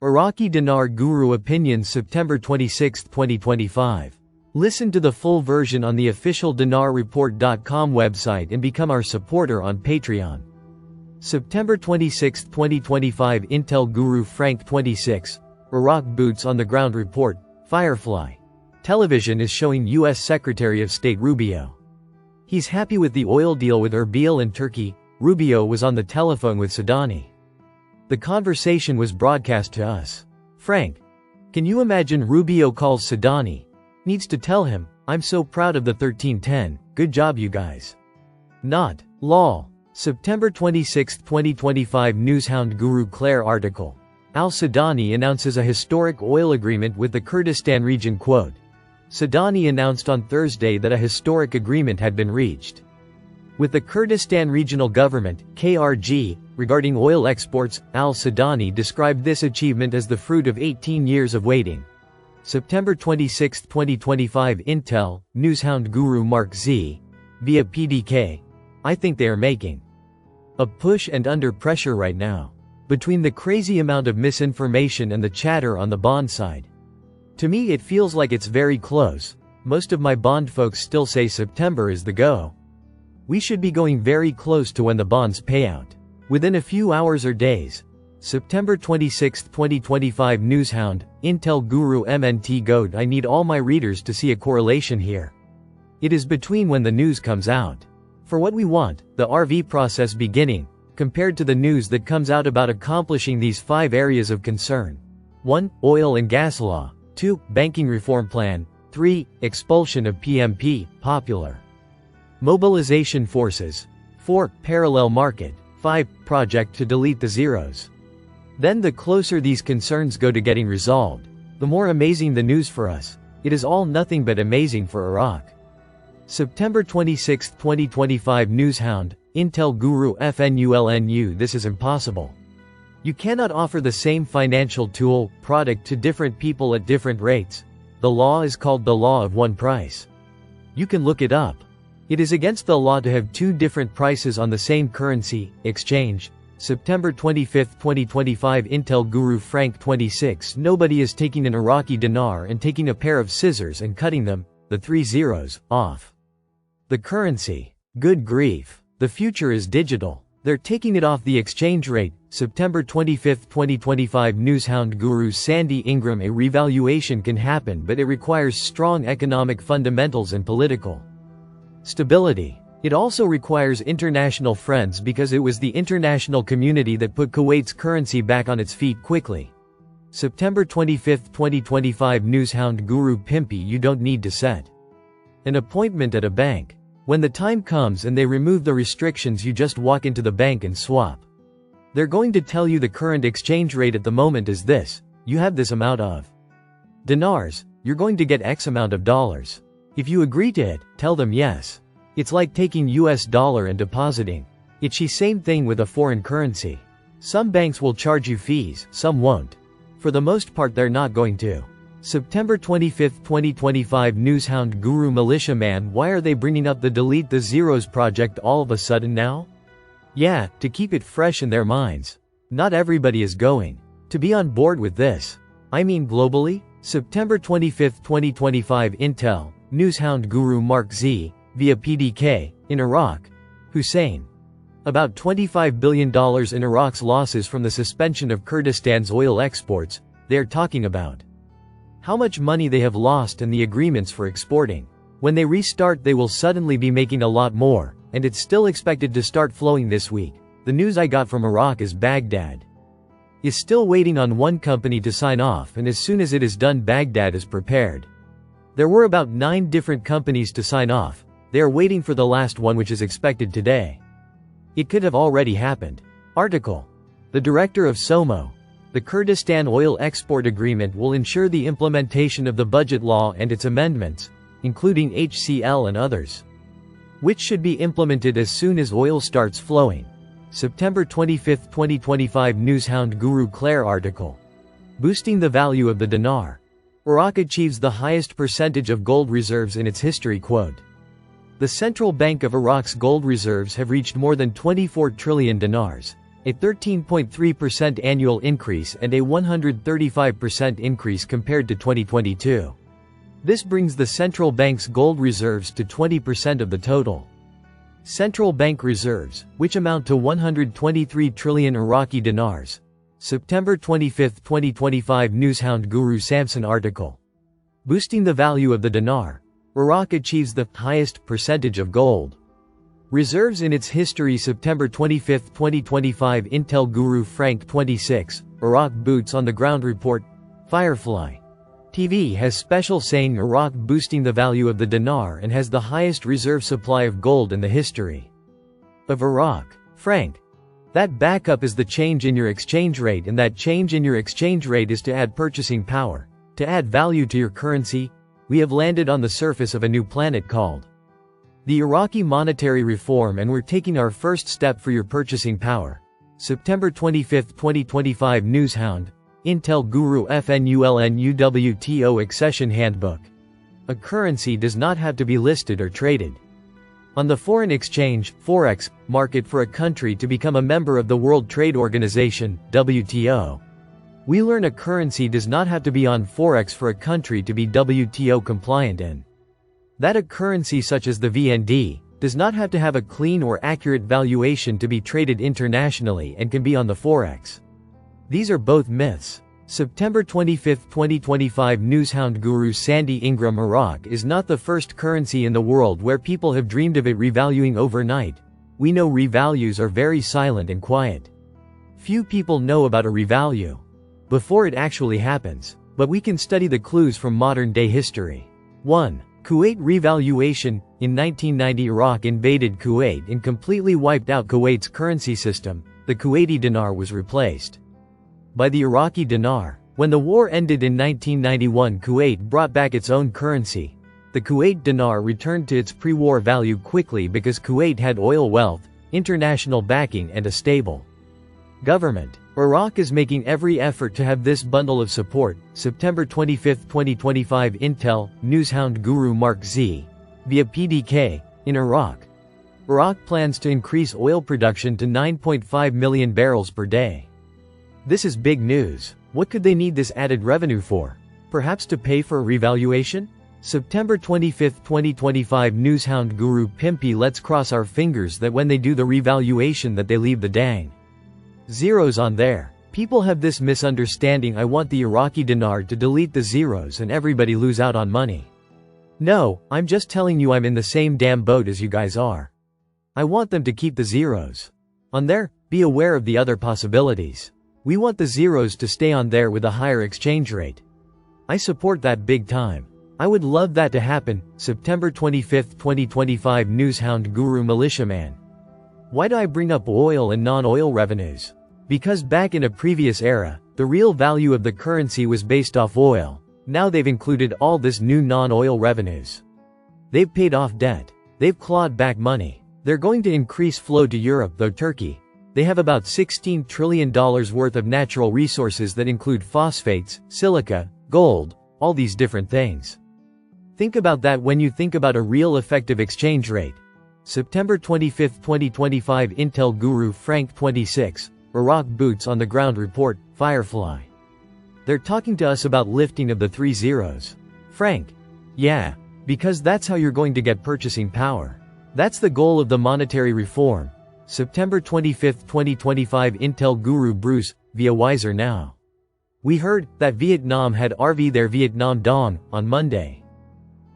Iraqi Dinar Guru Opinions September 26, 2025. Listen to the full version on the official dinarreport.com website and become our supporter on Patreon. September 26, 2025 Intel Guru Frank 26, Iraq Boots on the Ground Report, Firefly. Television is showing U.S. Secretary of State Rubio. He's happy with the oil deal with Erbil and Turkey. Rubio was on the telephone with Sadani. The conversation was broadcast to us. Frank, can you imagine Rubio calls Sadani? Needs to tell him, I'm so proud of the 1310, good job you guys. Not, lol. September 26, 2025 Newshound Guru Claire article. Al-Sadani announces a historic oil agreement with the Kurdistan region. Quote. Sadani announced on Thursday that a historic agreement had been reached with the Kurdistan Regional Government, KRG, regarding oil exports. Al-Sadani described this achievement as the fruit of 18 years of waiting. September 26, 2025 Intel, Newshound Guru Mark Z. Via PDK. I think they are making a push and under pressure right now. Between the crazy amount of misinformation and the chatter on the bond side. To me it feels like it's very close. Most of my bond folks still say September is the go. We should be going very close to when the bonds pay out. Within a few hours or days. September 26, 2025 Newshound, Intel Guru MNT Goat. I need all my readers to see a correlation here. It is between when the news comes out. For what we want, the RV process beginning, compared to the news that comes out about accomplishing these 5 areas of concern. 1. Oil and gas law. 2. Banking reform plan. 3. Expulsion of PMP, popular mobilization forces. 4. Parallel market. 5. Project to delete the zeros. Then the closer these concerns go to getting resolved, the more amazing the news for us. It is all nothing but amazing for Iraq. September 26, 2025 Newshound, Intel Guru FNULNU. This is impossible. You cannot offer the same financial tool, product to different people at different rates. The law is called the law of one price. You can look it up. It is against the law to have 2 different prices on the same currency exchange. September 25, 2025 Intel Guru Frank 26. Nobody is taking an Iraqi dinar and taking a pair of scissors and cutting them, the 3 zeros, off the currency. Good grief. The future is digital. They're taking it off the exchange rate. September 25, 2025 Newshound Guru Sandy Ingram. A revaluation can happen, but it requires strong economic fundamentals and political stability. It also requires international friends because it was the international community that put Kuwait's currency back on its feet quickly. September 25, 2025 Newshound Guru Pimpy. You don't need to set an appointment at a bank. When the time comes and they remove the restrictions, you just walk into the bank and swap. They're going to tell you the current exchange rate at the moment is this. You have this amount of dinars, you're going to get X amount of dollars. If you agree to it, tell them yes. It's like taking US dollar and depositing. It's the same thing with a foreign currency. Some banks will charge you fees, some won't. For the most part they're not going to. September 25, 2025 Newshound Guru Militiaman. Why are they bringing up the Delete the Zeros project all of a sudden now? Yeah, to keep it fresh in their minds. Not everybody is going to be on board with this. I mean globally? September 25, 2025 Intel, Newshound Guru Mark Z. Via PDK, in Iraq. Hussein. About $25 billion in Iraq's losses from the suspension of Kurdistan's oil exports. They are talking about how much money they have lost and the agreements for exporting. When they restart they will suddenly be making a lot more, and it's still expected to start flowing this week. The news I got from Iraq is Baghdad is still waiting on one company to sign off, and as soon as it is done Baghdad is prepared. There were about 9 different companies to sign off. They are waiting for the last one, which is expected today. It could have already happened. Article. The director of SOMO. The Kurdistan Oil Export Agreement will ensure the implementation of the budget law and its amendments, including HCL and others, which should be implemented as soon as oil starts flowing. September 25, 2025 Newshound Guru Claire article. Boosting the value of the dinar. Iraq achieves the highest percentage of gold reserves in its history. Quote. The Central Bank of Iraq's gold reserves have reached more than 24 trillion dinars, a 13.3% annual increase and a 135% increase compared to 2022. This brings the central bank's gold reserves to 20% of the total. Central bank reserves, which amount to 123 trillion Iraqi dinars. September 25, 2025 Newshound Guru Samson article. Boosting the value of the dinar, Iraq achieves the highest percentage of gold reserves in its history. September 25, 2025 Intel Guru Frank 26, Iraq Boots on the Ground Report. Firefly TV has special saying Iraq boosting the value of the dinar and has the highest reserve supply of gold in the history of Iraq. Frank. That backup is the change in your exchange rate, and that change in your exchange rate is to add purchasing power, to add value to your currency. We have landed on the surface of a new planet called the Iraqi monetary reform, and we're taking our first step for your purchasing power. September 25, 2025 Newshound. Intel Guru FNULNUWTO Accession Handbook. A currency does not have to be listed or traded on the foreign exchange (forex) market for a country to become a member of the World Trade Organization (WTO). We learn a currency does not have to be on forex for a country to be WTO compliant, and that a currency such as the VND does not have to have a clean or accurate valuation to be traded internationally and can be on the forex. These are both myths. September 25, 2025 Newshound Guru Sandy Ingram. Iraq is not the first currency in the world where people have dreamed of it revaluing overnight. We know revalues are very silent and quiet. Few people know about a revalue before it actually happens, but we can study the clues from modern-day history. 1. Kuwait revaluation. In 1990 Iraq invaded Kuwait and completely wiped out Kuwait's currency system. The Kuwaiti dinar was replaced by the Iraqi dinar. When the war ended in 1991, Kuwait brought back its own currency. The Kuwait dinar returned to its pre-war value quickly because Kuwait had oil wealth, international backing, and a stable government. Iraq is making every effort to have this bundle of support. September 25, 2025 Intel, Newshound Guru Mark Z. Via PDK. In Iraq, Iraq plans to increase oil production to 9.5 million barrels per day. This is big news. What could they need this added revenue for? Perhaps to pay for a revaluation? September 25, 2025 Newshound Guru Pimpy. Let's cross our fingers that when they do the revaluation that they leave the dang zeros on there. People have this misunderstanding. I want the Iraqi dinar to delete the zeros and everybody lose out on money. No, I'm just telling you I'm in the same damn boat as you guys are. I want them to keep the zeros on there. Be aware of the other possibilities. We want the zeros to stay on there with a higher exchange rate. I support that big time. I would love that to happen. September 25, 2025 Newshound Guru Militiaman. Why do I bring up oil and non-oil revenues? Because back in a previous era, the real value of the currency was based off oil. Now they've included all this new non-oil revenues. They've paid off debt. They've clawed back money. They're going to increase flow to Europe, though Turkey. They have about $16 trillion worth of natural resources that include phosphates, silica, gold, all these different things. Think about that when you think about a real effective exchange rate. September 25, 2025 Intel Guru Frank 26, Iraq Boots on the Ground Report. Firefly. They're talking to us about lifting of the 3 zeros. Frank. Yeah. Because that's how you're going to get purchasing power. That's the goal of the monetary reform. September 25, 2025 Intel Guru Bruce, via Wiser Now. We heard that Vietnam had RV their Vietnam Dong on Monday.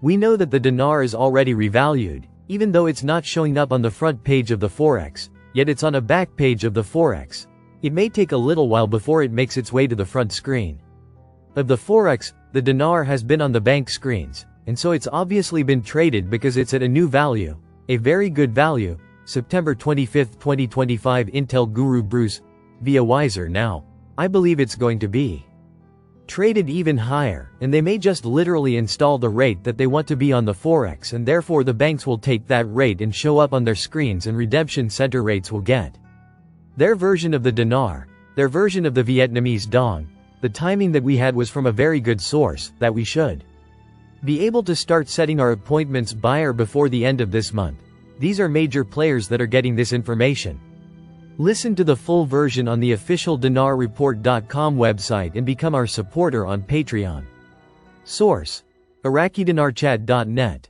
We know that the dinar is already revalued, even though it's not showing up on the front page of the Forex, yet it's on a back page of the Forex. It may take a little while before it makes its way to the front screen of the Forex. The dinar has been on the bank screens, and so it's obviously been traded because it's at a new value, a very good value. September 25, 2025 Intel Guru Bruce, via Wiser Now. I believe it's going to be traded even higher, and they may just literally install the rate that they want to be on the Forex, and therefore the banks will take that rate and show up on their screens, and redemption center rates will get their version of the dinar, their version of the Vietnamese dong. The timing that we had was from a very good source, that we should be able to start setting our appointments by or before the end of this month. These are major players that are getting this information. Listen to the full version on the official dinarreport.com website and become our supporter on Patreon. Source: IraqiDinarChat.net